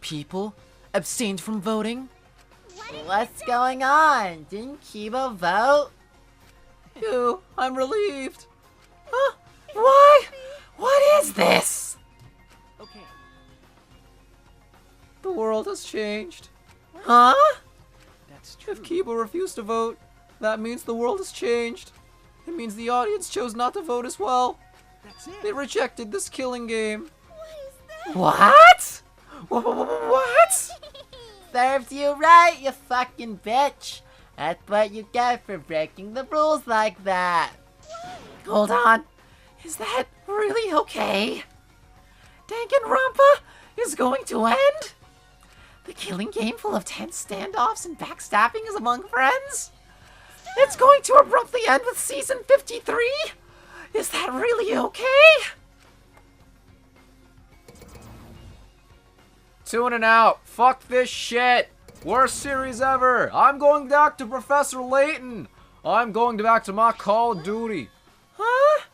people abstained from voting. What's going on? Didn't Kiba vote? Phew, I'm relieved. Huh? Why? What is this? Okay. The world has changed. Huh? That's true. If Kiba refused to vote, that means the world has changed. It means the audience chose not to vote as well. That's it. They rejected this killing game. What? What? Serves you right, you fucking bitch. That's what you get for breaking the rules like that. Hold on. Is that really okay? Danganronpa is going to end? The killing game full of tense standoffs and backstabbing is among friends? It's going to abruptly end with season 53? Is that really okay? Tuning out. Fuck this shit. Worst series ever. I'm going back to Professor Layton. I'm going back to my Call of Duty. Huh?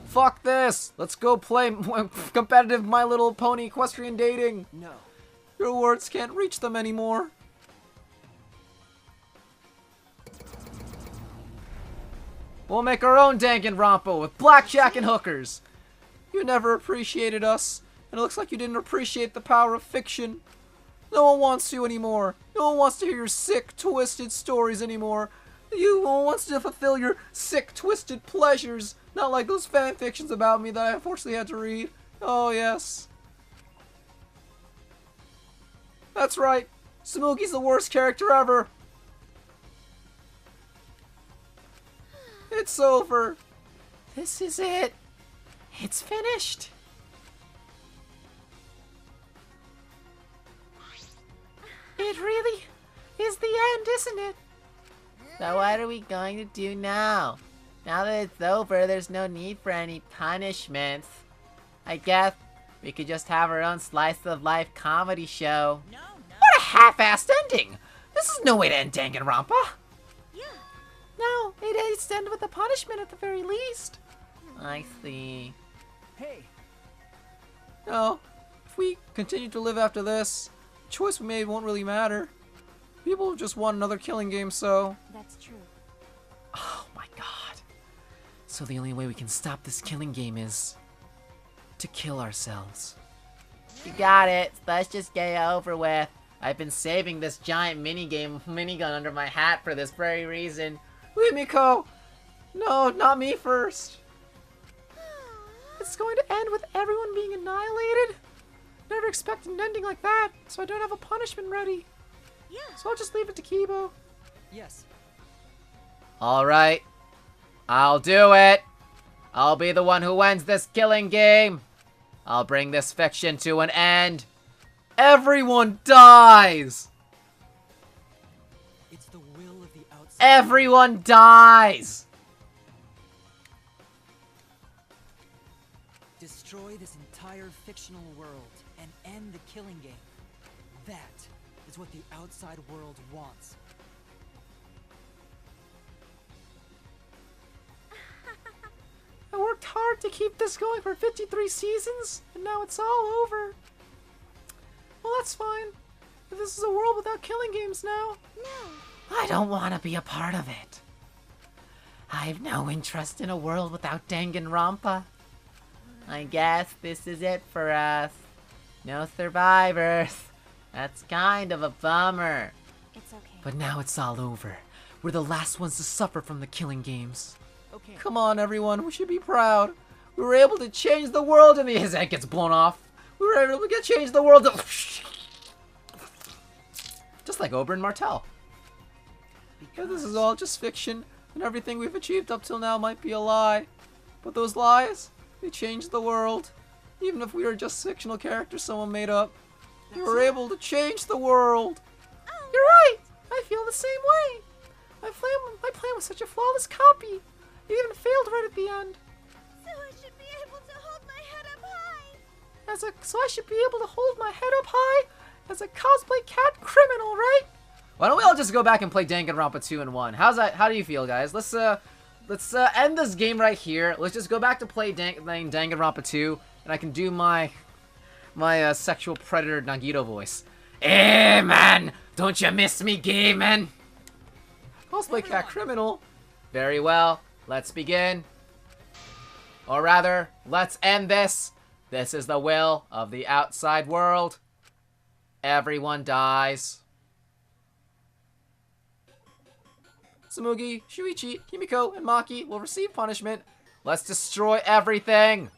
Fuck this. Let's go play competitive My Little Pony equestrian dating. No. Your words can't reach them anymore. We'll make our own Danganronpa with blackjack and hookers. You never appreciated us, and it looks like you didn't appreciate the power of fiction. No one wants you anymore. No one wants to hear your sick, twisted stories anymore. No one wants to fulfill your sick, twisted pleasures. Not like those fan fictions about me that I unfortunately had to read. Oh, yes. That's right. Smokey's the worst character ever. It's over. This is it. It's finished. It really is the end, isn't it? So what are we going to do now? Now that it's over, there's no need for any punishments. I guess we could just have our own slice of life comedy show. What a half-assed ending! This is no way to end Danganronpa. No, it needs to end with a punishment at the very least. I see. Hey. No, if we continue to live after this, the choice we made won't really matter. People just want another killing game, so... That's true. Oh my god. So the only way we can stop this killing game is... to kill ourselves. You got it. Let's just get it over with. I've been saving this giant minigun under my hat for this very reason. Mimiko! No, not me first. It's going to end with everyone being annihilated? Never expected an ending like that, so I don't have a punishment ready. Yeah. So I'll just leave it to Kibo. Yes. Alright. I'll do it. I'll be the one who ends this killing game. I'll bring this fiction to an end. Everyone dies! It's the will of the outside. Everyone dies! Destroy this entire fictional world and end the killing game. That is what the outside world wants. I worked hard to keep this going for 53 seasons, and now it's all over. Well, that's fine. If this is a world without killing games now. No. I don't want to be a part of it. I have no interest in a world without Danganronpa. I guess this is it for us. No survivors. That's kind of a bummer. It's okay. But now it's all over. We're the last ones to suffer from the killing games. Okay. Come on, everyone. We should be proud. We were able to change the world, and his head gets blown off. We were able to change the world. Just like Oberyn Martell. But this is all just fiction, and everything we've achieved up till now might be a lie. But those lies, they changed the world. Even if we are just fictional characters someone made up, we were able to change the world. You're right. I feel the same way. My plan was such a flawless copy. It even failed right at the end. So I should be able to hold my head up high. So I should be able to hold my head up high as a cosplay cat criminal, right? Why don't we all just go back and play Danganronpa 2 and 1? How's that? How do you feel, guys? Let's end this game right here. Let's just go back to playing Danganronpa 2, and I can do my my sexual predator Nagito voice. Hey man, don't you miss me, gay man? Cosplay cat criminal. Very well, let's begin. Or rather, let's end this. This is the will of the outside world. Everyone dies. Tsumugi, Shuichi, Himiko, and Maki will receive punishment. Let's destroy everything!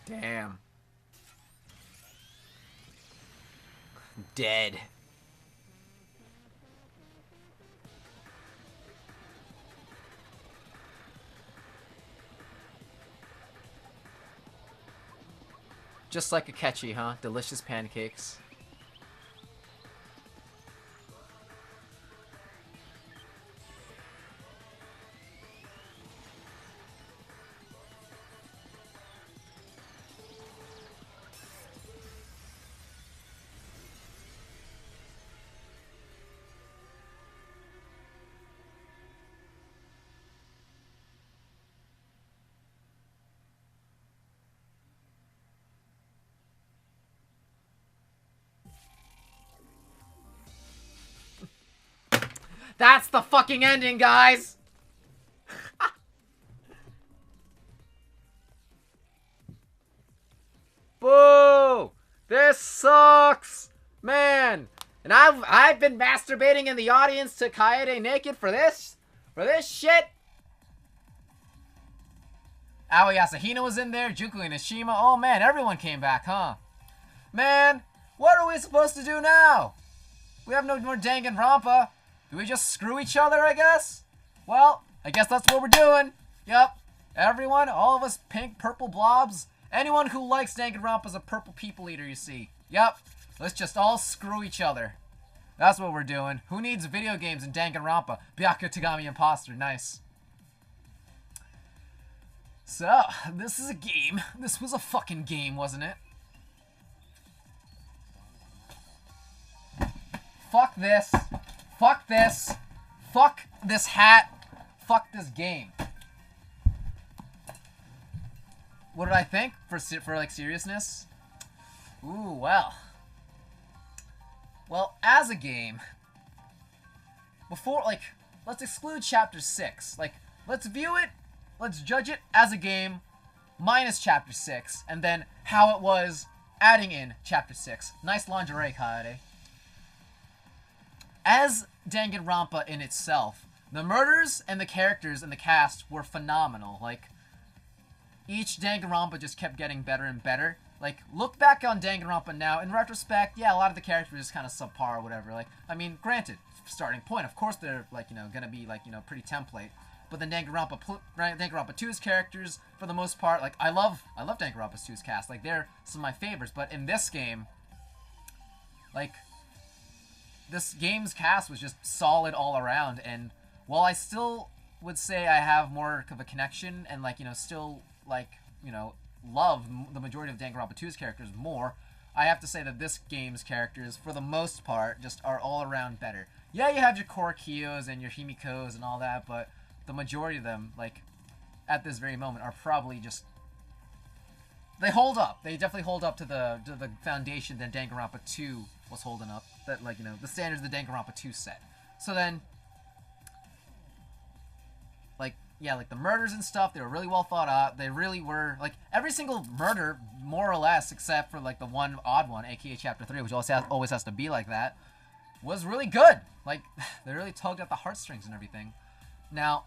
Damn. Dead. Just like Akechi, huh? Delicious pancakes. That's the fucking ending, guys! Boo! This sucks! Man! And I've been masturbating in the audience to Kaede naked for this? For this shit? Aoi Asahina was in there, Juku Inashima. Oh man, everyone came back, huh? Man, what are we supposed to do now? We have no more Danganronpa. Do we just screw each other, I guess? Well, I guess that's what we're doing. Yep. Everyone, all of us pink, purple blobs. Anyone who likes Danganronpa is a purple people eater, you see. Yep. Let's just all screw each other. That's what we're doing. Who needs video games in Danganronpa? Byakuya Tagami Imposter. Nice. So, this is a game. This was a fucking game, wasn't it? Fuck this. Fuck this. Fuck this hat. Fuck this game. What did I think for like seriousness? Ooh, well. Well, as a game, before, like, let's exclude Chapter 6. Like, let's view it, let's judge it as a game, minus Chapter 6, and then how it was adding in Chapter 6. Nice lingerie, Kaede. As Danganronpa in itself, the murders and the characters and the cast were phenomenal. Like, each Danganronpa just kept getting better and better. Like, look back on Danganronpa now, in retrospect, yeah, a lot of the characters were just kind of subpar or whatever. Like, I mean, granted, starting point, of course they're, like, you know, gonna be, like, you know, pretty template. But then Danganronpa 2's characters, for the most part, like, I love Danganronpa 2's cast. Like, they're some of my favorites. But in this game, like, this game's cast was just solid all around. And while I still would say I have more of a connection and, like, you know, still, like, you know, love the majority of Danganronpa 2's characters more, I have to say that this game's characters, for the most part, just are all around better. Yeah, you have your core Kyos and your Himikos and all that, but the majority of them, like, at this very moment, are probably just... They hold up. They definitely hold up to the foundation that Danganronpa 2 was holding up. That, like, you know, the standards the Danganronpa 2 set. So then, like, yeah, like, the murders and stuff, they were really well thought out. They really were, like, every single murder, more or less, except for, like, the one odd one, aka Chapter 3, which always has to be like that, was really good. Like, they really tugged at the heartstrings and everything. Now,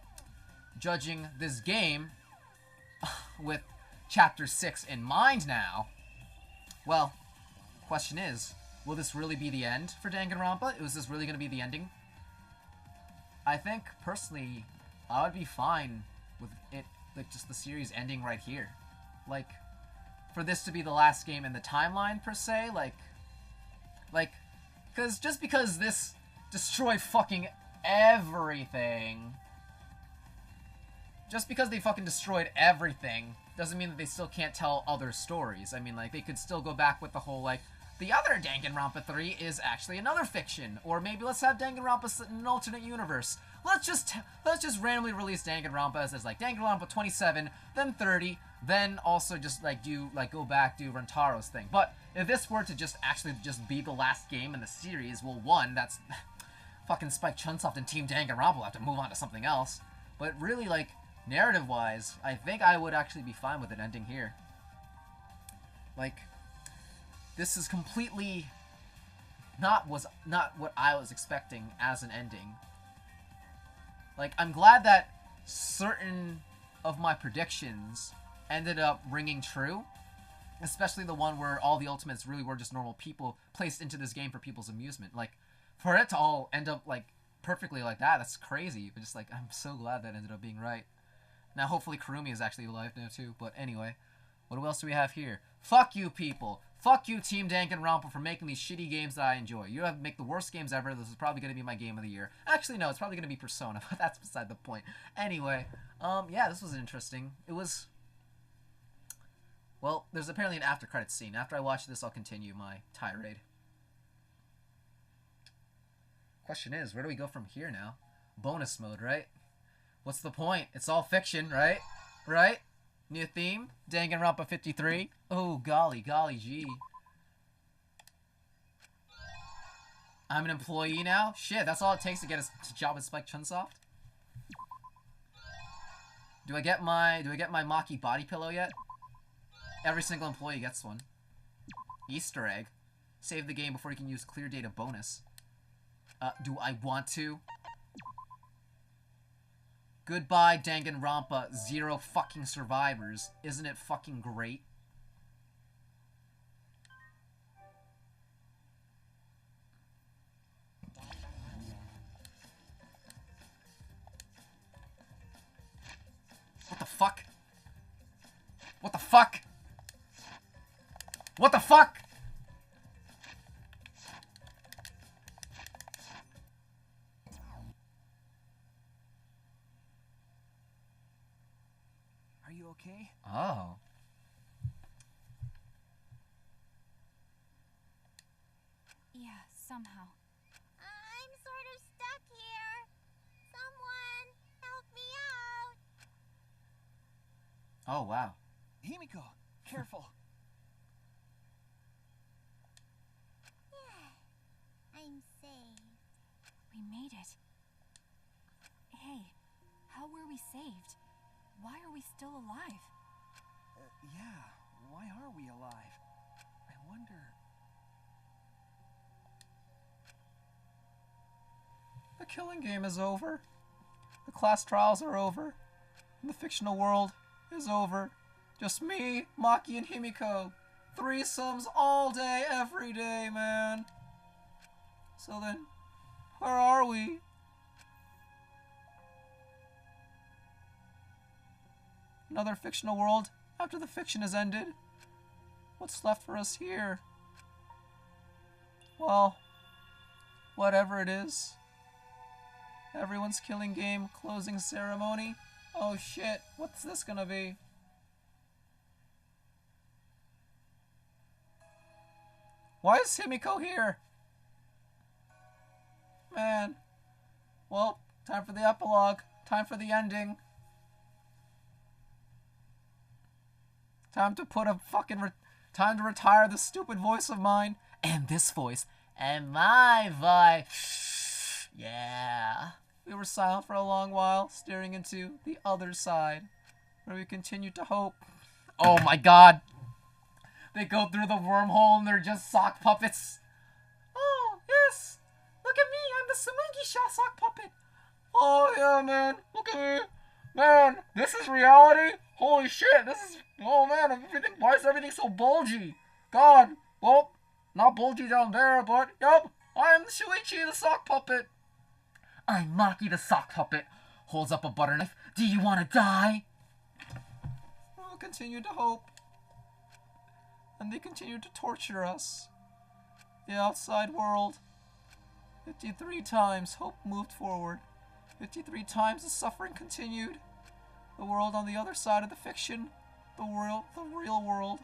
judging this game with Chapter 6 in mind now, well, question is, will this really be the end for Danganronpa? Is this really going to be the ending? I think, personally, I would be fine with it, like, just the series ending right here. Like, for this to be the last game in the timeline, per se, like, because just because this destroyed fucking everything, just because they fucking destroyed everything, doesn't mean that they still can't tell other stories. I mean, like, they could still go back with the whole, like, the other Danganronpa 3 is actually another fiction, or maybe let's have Danganronpa set in an alternate universe. Let's just randomly release Danganronpa as like Danganronpa 27, then 30, then also just like go back do Rentaro's thing. But if this were to just actually just be the last game in the series, well, one, that's fucking Spike Chunsoft and Team Danganronpa will have to move on to something else. But really, like, narrative-wise, I think I would actually be fine with it ending here. Like, this is completely not what I was expecting as an ending. Like, I'm glad that certain of my predictions ended up ringing true. Especially the one where all the Ultimates really were just normal people placed into this game for people's amusement. Like, for it to all end up, like, perfectly like that, that's crazy. But just, like, I'm so glad that ended up being right. Now, hopefully Kurumi is actually alive now, too. But anyway, what else do we have here? Fuck you, people. Fuck you, Team Danganronpa, for making these shitty games that I enjoy. You have make the worst games ever. This is probably going to be my game of the year. Actually, no, it's probably going to be Persona, but that's beside the point. Anyway, yeah, this was interesting. It was... Well, there's apparently an after-credits scene. After I watch this, I'll continue my tirade. Question is, where do we go from here now? Bonus mode, right? What's the point? It's all fiction, right? Right? New theme? Danganronpa 53? Oh, golly gee. I'm an employee now? Shit, that's all it takes to get a job at Spike Chunsoft? Do I get my Maki body pillow yet? Every single employee gets one. Easter egg. Save the game before you can use clear data bonus. Do I want to? Goodbye, Danganronpa. 0 fucking survivors. Isn't it fucking great? What the fuck? What the fuck? What the fuck? Are you okay? Oh. Yeah, somehow. I'm sort of stuck here. Someone help me out. Oh, wow. Himiko, careful. I'm saved. We made it. Hey, how were we saved? Why are we still alive? Yeah, why are we alive? I wonder... The killing game is over. The class trials are over. And the fictional world is over. Just me, Maki, and Himiko. Threesomes all day, every day, man. So then, where are we? Another fictional world after the fiction has ended. What's left for us here? Well, whatever it is. Everyone's killing game closing ceremony. Oh shit, what's this gonna be? Why is Himiko here? Man. Well, time for the epilogue. Time for the ending. Time to put a fucking... time to retire this stupid voice of mine. And this voice. And my voice. Yeah. We were silent for a long while, staring into the other side, where we continued to hope. Oh my god. They go through the wormhole and they're just sock puppets. Oh, yes. Look at me. I'm the Samugi sock puppet. Oh, yeah, man. Look at me. Man, this is reality? Holy shit. This is... Oh, man. Everything... Why is everything so bulgy? God. Well, not Bulgy down there, but yup, I'm Shuichi the sock puppet. I'm Maki the sock puppet. Holds up a butter knife. Do you want to die? We'll continue to hope. And they continue to torture us. The outside world. 53 times hope moved forward. 53 times the suffering continued. The world on the other side of the fiction. The real world.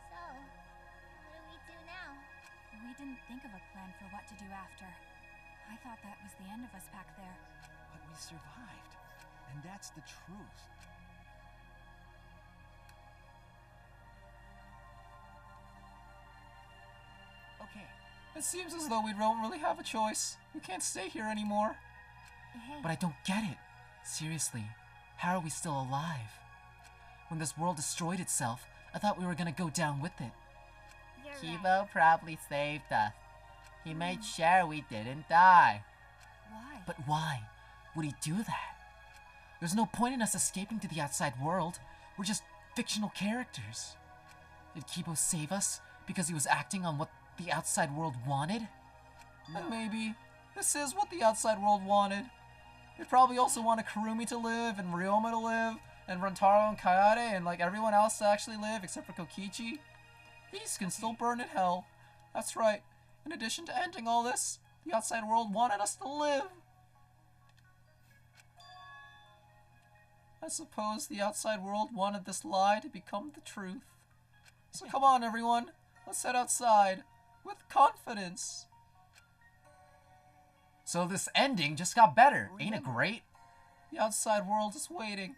So, what do we do now? We didn't think of a plan for what to do after. I thought that was the end of us back there. But we survived. And that's the truth. Okay. It seems as though we don't really have a choice. We can't stay here anymore. Hey, But I don't get it. Seriously, how are we still alive? When this world destroyed itself, I thought we were gonna go down with it. You're Kibo right. probably saved us. He made sure we didn't die. why? But why would he do that? There's no point in us escaping to the outside world. We're just fictional characters. Did Kibo save us because he was acting on what the outside world wanted? And maybe this is what the outside world wanted. They probably also wanted Kurumi to live, and Ryoma to live, and Rantaro and Kayade, and like everyone else to actually live, except for Kokichi. These can still burn in hell. That's right. In addition to ending all this, the outside world wanted us to live. I suppose the outside world wanted this lie to become the truth. So come on, everyone. Let's head outside. With confidence. So this ending just got better. Ain't it great? The outside world is waiting.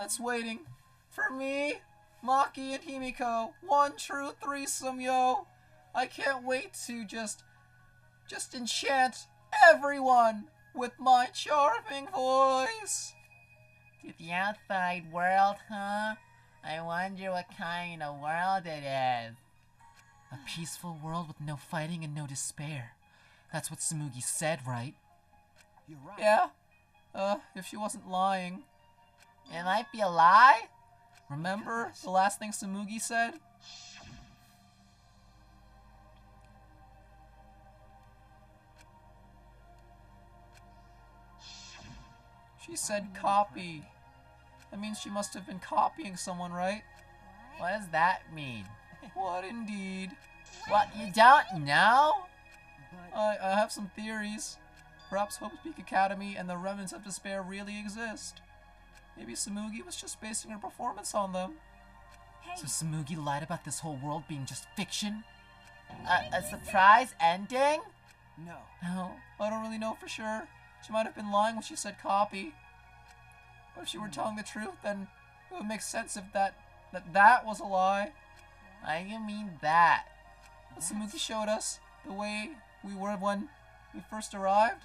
It's waiting for me, Maki, and Himiko. One true threesome, yo. I can't wait to just enchant everyone with my charming voice. To the outside world, huh? I wonder what kind of world it is. A peaceful world with no fighting and no despair. That's what Tsumugi said, right? You're right. Yeah? If she wasn't lying. It might be a lie. Remember the last thing Tsumugi said? She said copy. That means she must have been copying someone, right? What does that mean? What indeed? What, you don't know? But I have some theories. Perhaps Hope's Peak Academy and the remnants of despair really exist. Maybe Tsumugi was just basing her performance on them. Hey, So Tsumugi lied about this whole world being just fiction? A surprise ending? no. No, I don't really know for sure. She might have been lying when she said copy. But if she were telling the truth, then it would make sense if that was a lie. Why do you mean that? But Tsumugi showed us the way we were when we first arrived.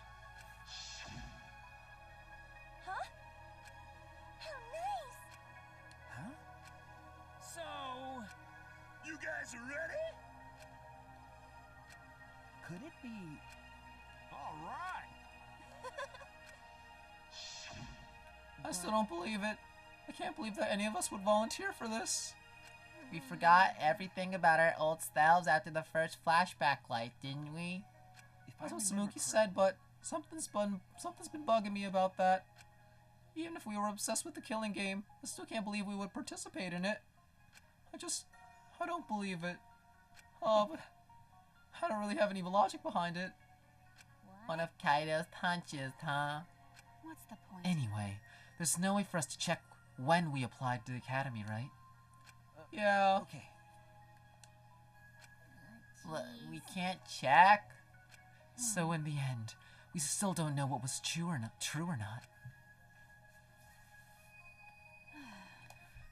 Huh? How nice! Huh? So, you guys are ready? Could it be? All right. I still don't believe it. I can't believe that any of us would volunteer for this. We forgot everything about our old selves after the first flashback light, didn't we? If That's what remember Tsumugi said, but something's been bugging me about that. Even if we were obsessed with the killing game, I still can't believe we would participate in it. I don't believe it. But I don't really have any logic behind it. One of Kaido's hunches, huh? what's the point? Anyway, there's no way for us to check when we applied to the academy, right? Yeah. Okay. We can't check. So in the end, we still don't know what was true or not.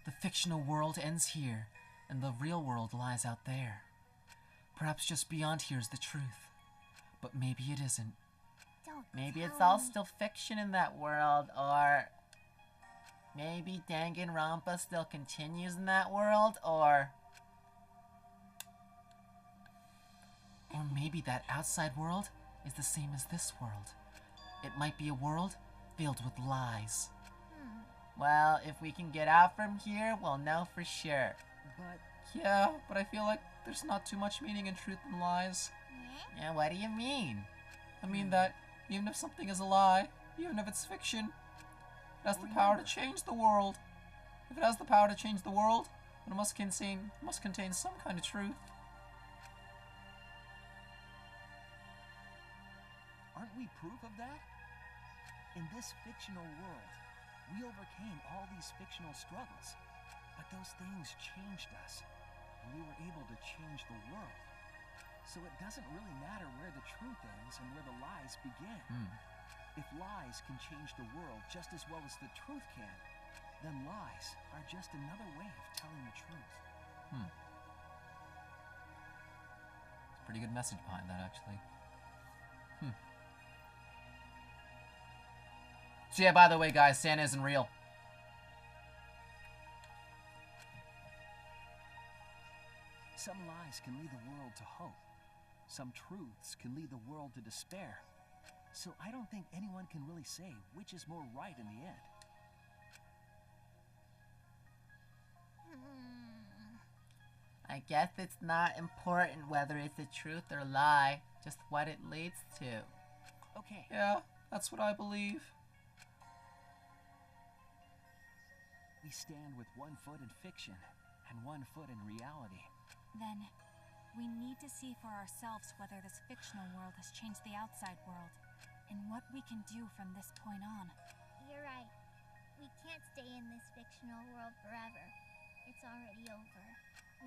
The fictional world ends here, and the real world lies out there. Perhaps just beyond here is the truth, but maybe it isn't. Don't Maybe it's tell all me. still fiction in that world, or maybe Danganronpa still continues in that world, or maybe that outside world is the same as this world. It might be a world filled with lies. Well, if we can get out from here, we'll know for sure. But Yeah, but I feel like there's not too much meaning in truth and lies. Yeah, what do you mean? I mean that even if something is a lie, even if it's fiction, it has the power to change the world. If it has the power to change the world, then it must contain some kind of truth. aren't we proof of that? In this fictional world, we overcame all these fictional struggles, but those things changed us, and we were able to change the world. So it doesn't really matter where the truth ends and where the lies begin. If lies can change the world just as well as the truth can, then lies are just another way of telling the truth. It's a pretty good message behind that, actually. So yeah, by the way, guys, Santa isn't real. Some lies can lead the world to hope. Some truths can lead the world to despair. So I don't think anyone can really say which is more right in the end. I guess it's not important whether it's a truth or lie, just what it leads to. Okay, Yeah, that's what I believe. we stand with one foot in fiction and one foot in reality. Then, we need to see for ourselves whether this fictional world has changed the outside world, and what we can do from this point on. You're right. We can't stay in this fictional world forever. It's already over.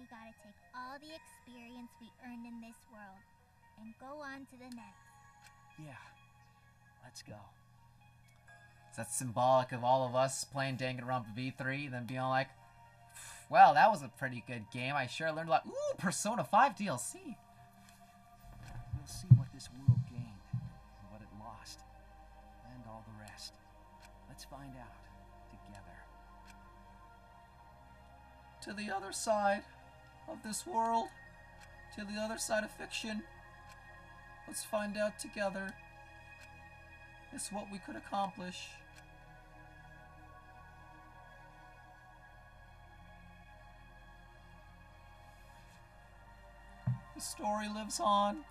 We gotta take all the experience we earned in this world and go on to the next. Yeah, let's go. Is that symbolic of all of us playing Danganronpa V3, then being like, well, that was a pretty good game. I sure learned a lot. Ooh, Persona 5 DLC. We'll see what this world gained and what it lost, and all the rest. Let's find out together. To the other side of this world, to the other side of fiction. Let's find out together. It's what we could accomplish. The story lives on.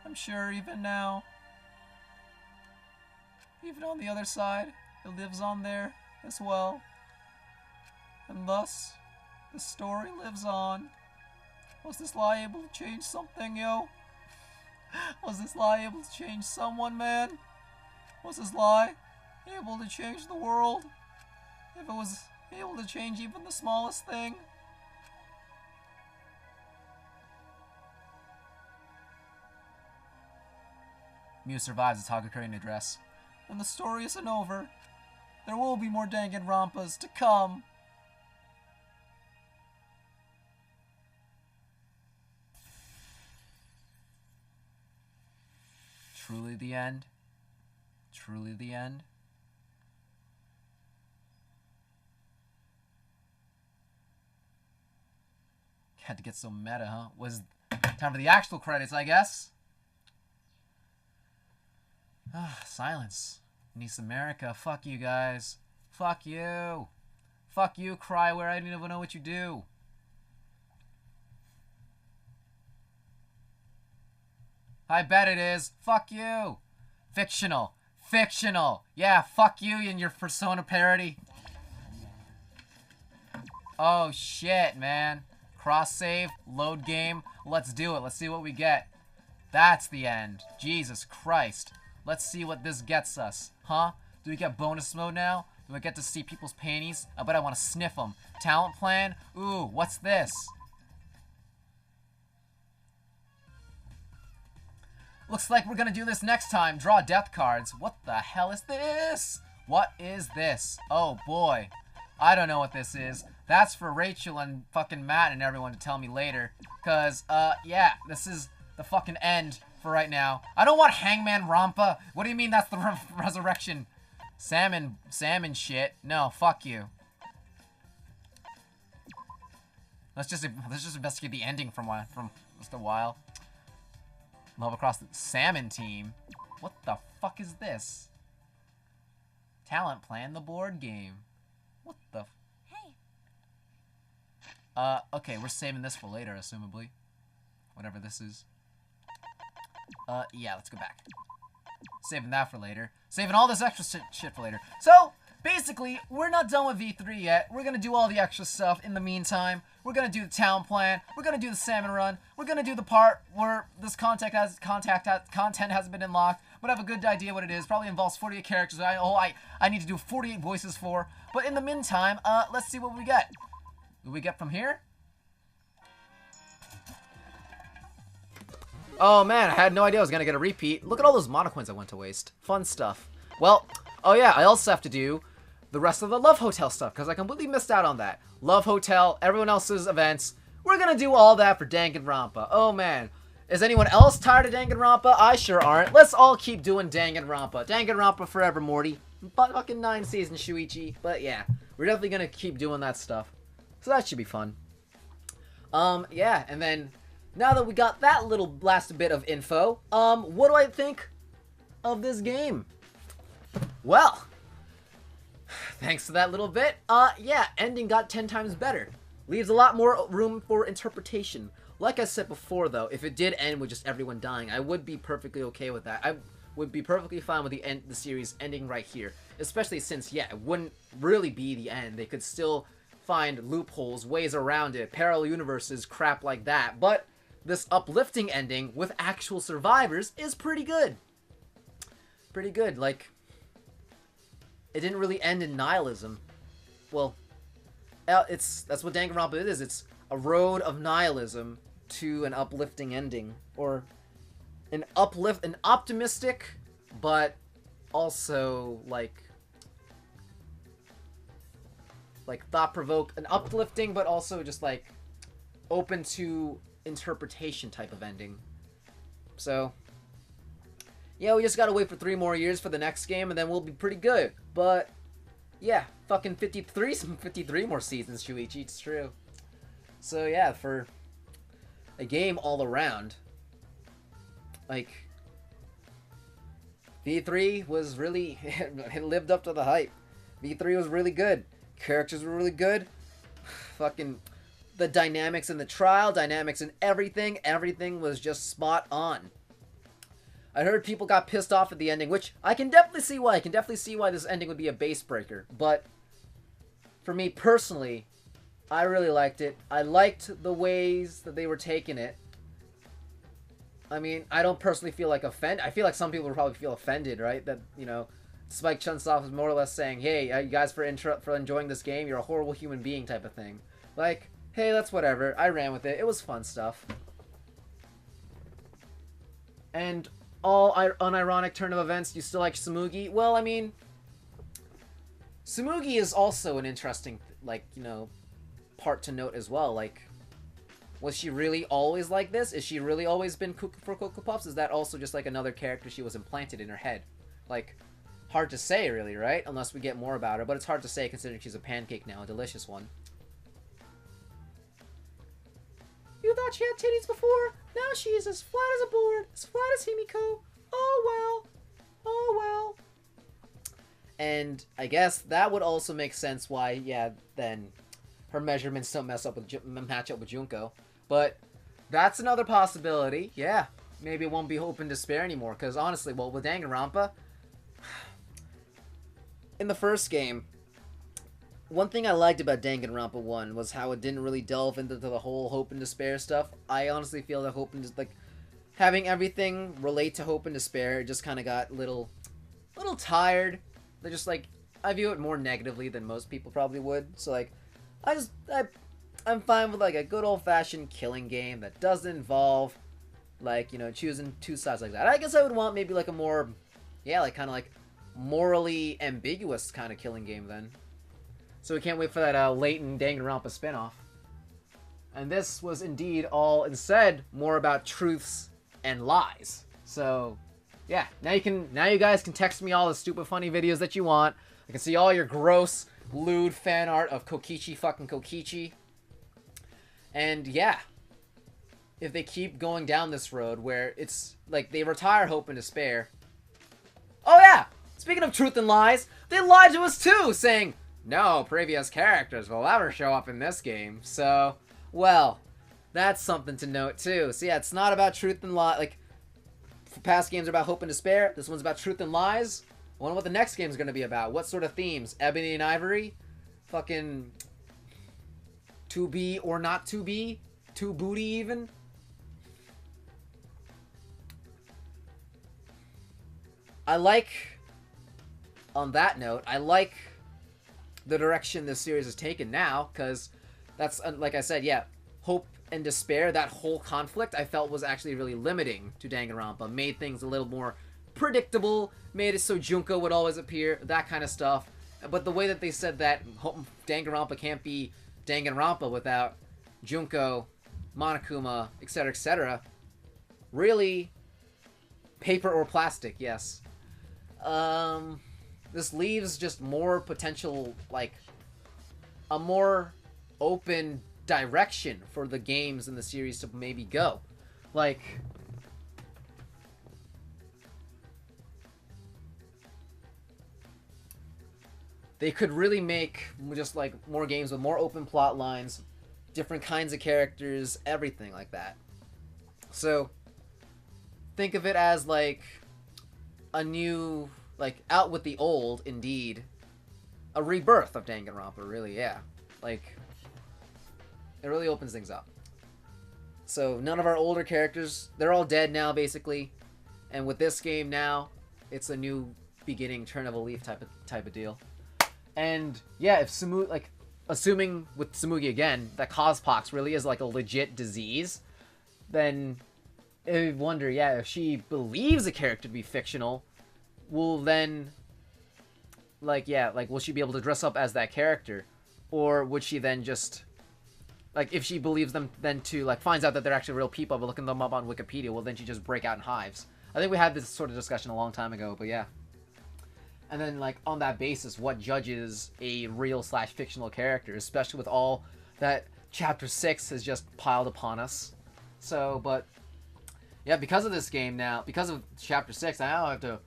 I'm sure even now. Even on the other side, it lives on there as well. And thus, the story lives on. Was this lie able to change something, yo? Was this lie able to change someone, man? Was this lie able to change the world? If it was able to change even the smallest thing? Mew survives its Hagakure address. And the story isn't over. There will be more Danganronpas to come. Truly the end? Truly the end? Had to get so meta, huh? Was time for the actual credits, I guess. Silence. Nice America. Fuck you guys. Fuck you. Fuck you, Cryware. I don't even know what you do. I bet it is. Fuck you. Fictional. Fictional. Yeah, fuck you and your Persona parody. Oh, shit, man. Cross save. Load game. Let's do it. Let's see what we get. That's the end. Jesus Christ. Let's see what this gets us. Huh? Do we get bonus mode now? Do I get to see people's panties? I bet I want to sniff them. Talent plan? Ooh, what's this? Looks like we're gonna do this next time. Draw death cards. What the hell is this? What is this? Oh boy. I don't know what this is. That's for Rachel and fucking Matt and everyone to tell me later. Cause, yeah, this is the fucking end for right now. I don't want Hangman Rampa. What do you mean that's the resurrection? Salmon shit. No, fuck you. Let's just investigate the ending from just a while. Love across the salmon team. What the fuck is this? Talent plan, the board game. What the? Hey, Okay, we're saving this for later, assumably. Whatever this is. Yeah, let's go back. Saving that for later. Saving all this extra shit for later. So, basically, we're not done with V3 yet. We're gonna do all the extra stuff in the meantime. We're gonna do the town plan. We're gonna do the salmon run. We're gonna do the part where this content hasn't been unlocked. But I have a good idea what it is. Probably involves 48 characters. I need to do 48 voices for. But in the meantime, let's see what we get. What we get from here? Oh man, I had no idea I was gonna get a repeat. Look at all those mana coins I went to waste. Fun stuff. Well, oh yeah, I also have to do the rest of the Love Hotel stuff, because I completely missed out on that. Love Hotel, everyone else's events. We're gonna do all that for Danganronpa. Oh man. Is anyone else tired of Danganronpa? I sure aren't. Let's all keep doing Danganronpa. Danganronpa forever, Morty. Fucking 9 seasons, Shuichi. But yeah, we're definitely gonna keep doing that stuff. So that should be fun. Yeah, and then now that we got that little last bit of info, what do I think of this game? Well, thanks to that little bit, yeah, ending got 10 times better. Leaves a lot more room for interpretation. Like I said before, though, if it did end with just everyone dying, I would be perfectly okay with that. I would be perfectly fine with the series ending right here. Especially since, yeah, it wouldn't really be the end. They could still find loopholes, ways around it, parallel universes, crap like that. But this uplifting ending with actual survivors is pretty good. Pretty good. Like, it didn't really end in nihilism. Well, that's what Danganronpa is. It's a road of nihilism to an uplifting ending, or an optimistic, but also like an uplifting, but also just like open to interpretation type of ending. So yeah, we just gotta wait for 3 more years for the next game, and then we'll be pretty good. But yeah, fucking 53 more seasons, Shuichi, it's true. So yeah, for a game all around, like, V3 was really, it lived up to the hype. V3 was really good. Characters were really good. Fucking, the dynamics in the trial, dynamics in everything was just spot on. I heard people got pissed off at the ending, which I can definitely see why. I can definitely see why this ending would be a base breaker. But for me personally, I really liked it. I liked the ways that they were taking it. I mean, I don't personally feel like offended. I feel like some people would probably feel offended, right? That, you know, Spike Chunsoft is more or less saying, hey, you guys for enjoying this game, you're a horrible human being type of thing. Like, hey, that's whatever. I ran with it. It was fun stuff. And all unironic turn of events, you still like Tsumugi? Well, I mean, Tsumugi is also an interesting, like, you know, part to note as well. Like, was she really always like this? Is she really always been for Cocoa Puffs? Is that also just like another character she was implanted in her head? Like, hard to say really, right? Unless we get more about her, but it's hard to say considering she's a pancake now, a delicious one. You thought she had titties before? Now she is as flat as a board, as flat as Himiko. Oh well. Oh well. And I guess that would also make sense why, yeah, then her measurements don't match up with Junko. But that's another possibility. Yeah, maybe it won't be Hope and Despair anymore. Because honestly, well, with Danganronpa, in the first game, one thing I liked about Danganronpa 1 was how it didn't really delve into the whole Hope and Despair stuff. I honestly feel that Hope and like having everything relate to Hope and Despair, it just kind of got little tired. They're just like, I view it more negatively than most people probably would. So like, I'm fine with like a good old-fashioned killing game that doesn't involve like, you know, choosing two sides like that. I guess I would want maybe like a more, yeah, like kind of like morally ambiguous kind of killing game then. So we can't wait for that latent Danganronpa spinoff. And this was indeed all instead more about truths and lies. So yeah, now you guys can text me all the stupid funny videos that you want. I can see all your gross, lewd fan art of Kokichi fucking Kokichi. And yeah, if they keep going down this road where it's like they retire Hope and Despair. Oh yeah, speaking of truth and lies, they lied to us too, saying no previous characters will ever show up in this game. So, well, that's something to note too. So yeah, it's not about truth and lie. Like, past games are about hope and despair. This one's about truth and lies. I wonder what the next game's going to be about. What sort of themes? Ebony and Ivory? Fucking to be or not to be? To booty even? I like, on that note, I like the direction this series has taken now, because that's, like I said, yeah, hope and despair, that whole conflict I felt was actually really limiting to Danganronpa, made things a little more predictable, made it so Junko would always appear, that kind of stuff. But the way that they said that Danganronpa can't be Danganronpa without Junko, Monokuma, etc., really, paper or plastic, yes. This leaves just more potential, like, a more open direction for the games in the series to maybe go. Like, they could really make just, like, more games with more open plot lines, different kinds of characters, everything like that. So, think of it as, like, a new, like, out with the old, indeed. A rebirth of Danganronpa, really, yeah. Like, it really opens things up. So, none of our older characters, they're all dead now, basically. And with this game now, it's a new beginning, turn of a leaf type of deal. And, yeah, if like, assuming with Tsumugi again, that Cospox really is, like, a legit disease, then I wonder, yeah, if she believes a character to be fictional, will then, like, yeah, like, will she be able to dress up as that character? Or would she then just, like, if she believes them then to, like, finds out that they're actually real people, but looking them up on Wikipedia, will then she just break out in hives? I think we had this sort of discussion a long time ago, but yeah. And then, like, on that basis, what judges a real/fictional character, especially with all that Chapter 6 has just piled upon us. So, but, yeah, because of this game now, because of Chapter 6, I now have to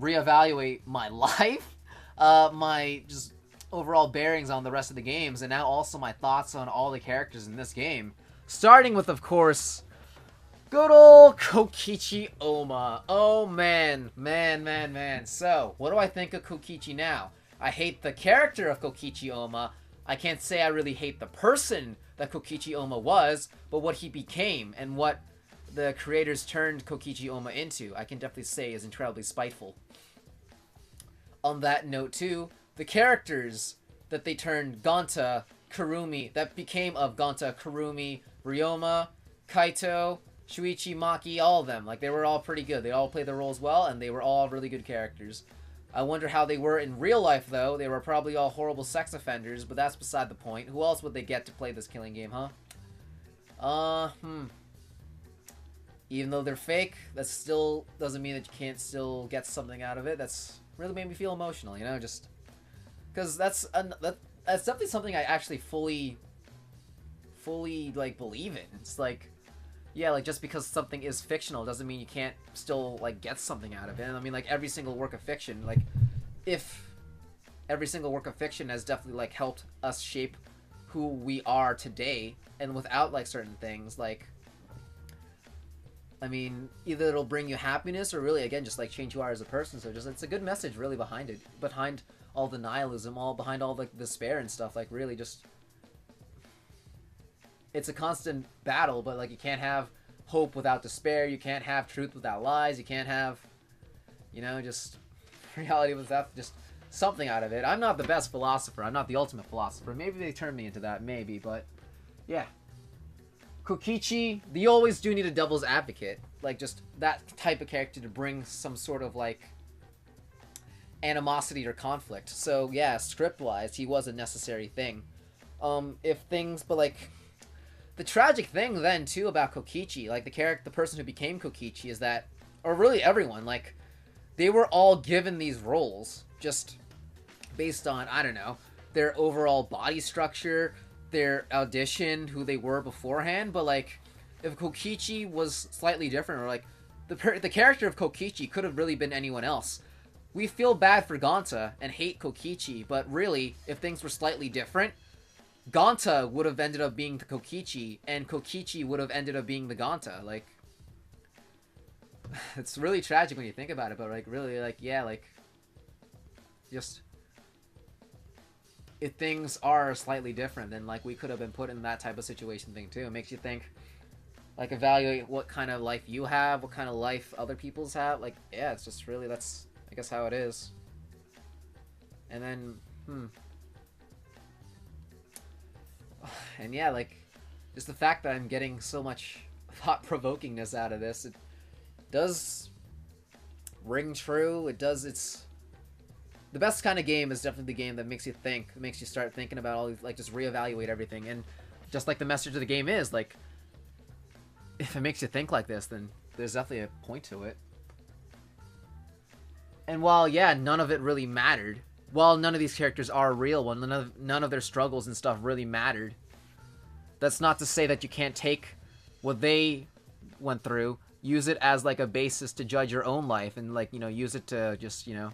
reevaluate my life, my just overall bearings on the rest of the games, and now also my thoughts on all the characters in this game. Starting with, of course, good old Kokichi Oma. Oh, man. So, what do I think of Kokichi now? I hate the character of Kokichi Oma. I can't say I really hate the person that Kokichi Oma was, but what he became and what the creators turned Kokichi Oma into, I can definitely say is incredibly spiteful. On that note, too, the characters that they turned Gonta, Kurumi, that became of Gonta, Kurumi, Ryoma, Kaito, Shuichi, Maki, all of them. Like, they were all pretty good. They all played their roles well, and they were all really good characters. I wonder how they were in real life, though. They were probably all horrible sex offenders, but that's beside the point. Who else would they get to play this killing game, huh? Even though they're fake, that still doesn't mean that you can't still get something out of it. That's really made me feel emotional, you know, just because that's definitely something I actually fully like believe in. It's like, yeah, like, just because something is fictional doesn't mean you can't still, like, get something out of it. And I mean, like, every single work of fiction, like, if every single work of fiction has definitely, like, helped us shape who we are today, and without, like, certain things, like, I mean, either it'll bring you happiness or really, again, just, like, change who you are as a person. So just, it's a good message, really, behind it. Behind all the nihilism, behind all the despair and stuff, like, really just, it's a constant battle, but, like, you can't have hope without despair, you can't have truth without lies, you can't have, you know, just reality without just something out of it. I'm not the best philosopher, I'm not the ultimate philosopher, maybe they turned me into that, maybe, but, yeah. Kokichi, they always do need a devil's advocate, like, just that type of character to bring some sort of, like, animosity or conflict. So, yeah, script-wise, he was a necessary thing. If things, but, like, the tragic thing then too about Kokichi, like the person who became Kokichi, is that, or really everyone, like, they were all given these roles just based on, I don't know, their overall body structure, their audition, who they were beforehand. But, like, if Kokichi was slightly different, or, like, the character of Kokichi could have really been anyone else. we feel bad for Gonta and hate Kokichi, but really, if things were slightly different, Gonta would have ended up being the Kokichi, and Kokichi would have ended up being the Gonta. Like, it's really tragic when you think about it, but like, really, like, yeah, like, just, if things are slightly different, then like we could have been put in that type of situation thing too. It makes you think, like, evaluate what kind of life you have, what kind of life other people's have. Like, yeah, it's just really, that's, I guess, how it is. And then, and yeah, like, just the fact that I'm getting so much thought-provokingness out of this, it does ring true. It does, it's... The best kind of game is definitely the game that makes you think, makes you start thinking about all these, like, just reevaluate everything. And just like the message of the game is, like, if it makes you think like this, then there's definitely a point to it. And while, yeah, none of it really mattered, while none of these characters are real, while none of their struggles and stuff really mattered, that's not to say that you can't take what they went through, use it as, like, a basis to judge your own life, and, like, you know, use it to just, you know,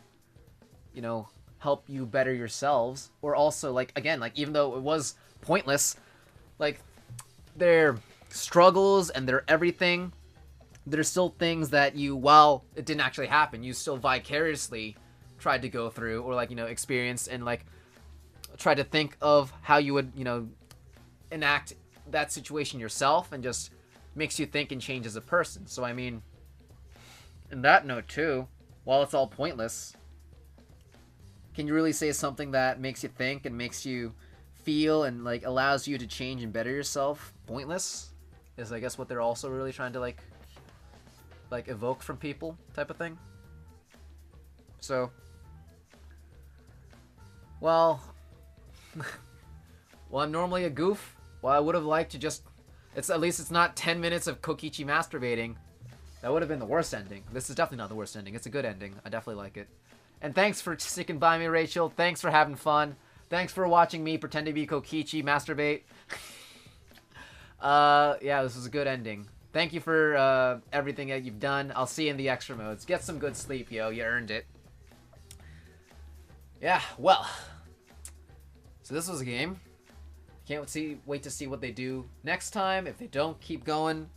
help you better yourselves. Or also, like, again, like, even though it was pointless, like, their struggles and their everything, there's still things that you, while it didn't actually happen, you still vicariously tried to go through, or, like, you know, experienced, and, like, try to think of how you would, you know, enact that situation yourself, and just makes you think and change as a person. So, I mean, in that note, too, while it's all pointless, can you really say something that makes you think and makes you feel and, like, allows you to change and better yourself pointless? Is, I guess, what they're also really trying to, like evoke from people, type of thing. So, well, well, I'm normally a goof. Well, I would have liked to just, at least it's not 10 minutes of Kokichi masturbating. That would have been the worst ending. This is definitely not the worst ending. It's a good ending. I definitely like it. And thanks for sticking by me, Rachel. Thanks for having fun. Thanks for watching me pretend to be Kokichi masturbate. Yeah, this was a good ending. Thank you for everything that you've done. I'll see you in the extra modes. Get some good sleep, yo. You earned it. Yeah, well. So this was a game. Can't wait to see what they do next time. If they don't keep going,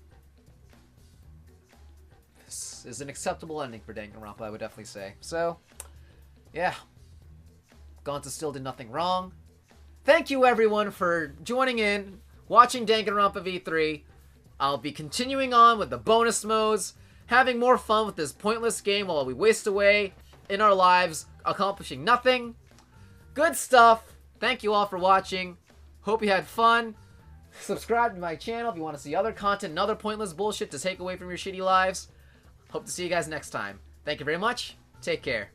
this is an acceptable ending for Danganronpa, I would definitely say. So, yeah. Gonta still did nothing wrong. Thank you, everyone, for joining in, watching Danganronpa V3. I'll be continuing on with the bonus modes, having more fun with this pointless game while we waste away in our lives, accomplishing nothing. Good stuff. Thank you all for watching. Hope you had fun. Subscribe to my channel if you want to see other content and other pointless bullshit to take away from your shitty lives. Hope to see you guys next time. Thank you very much. Take care.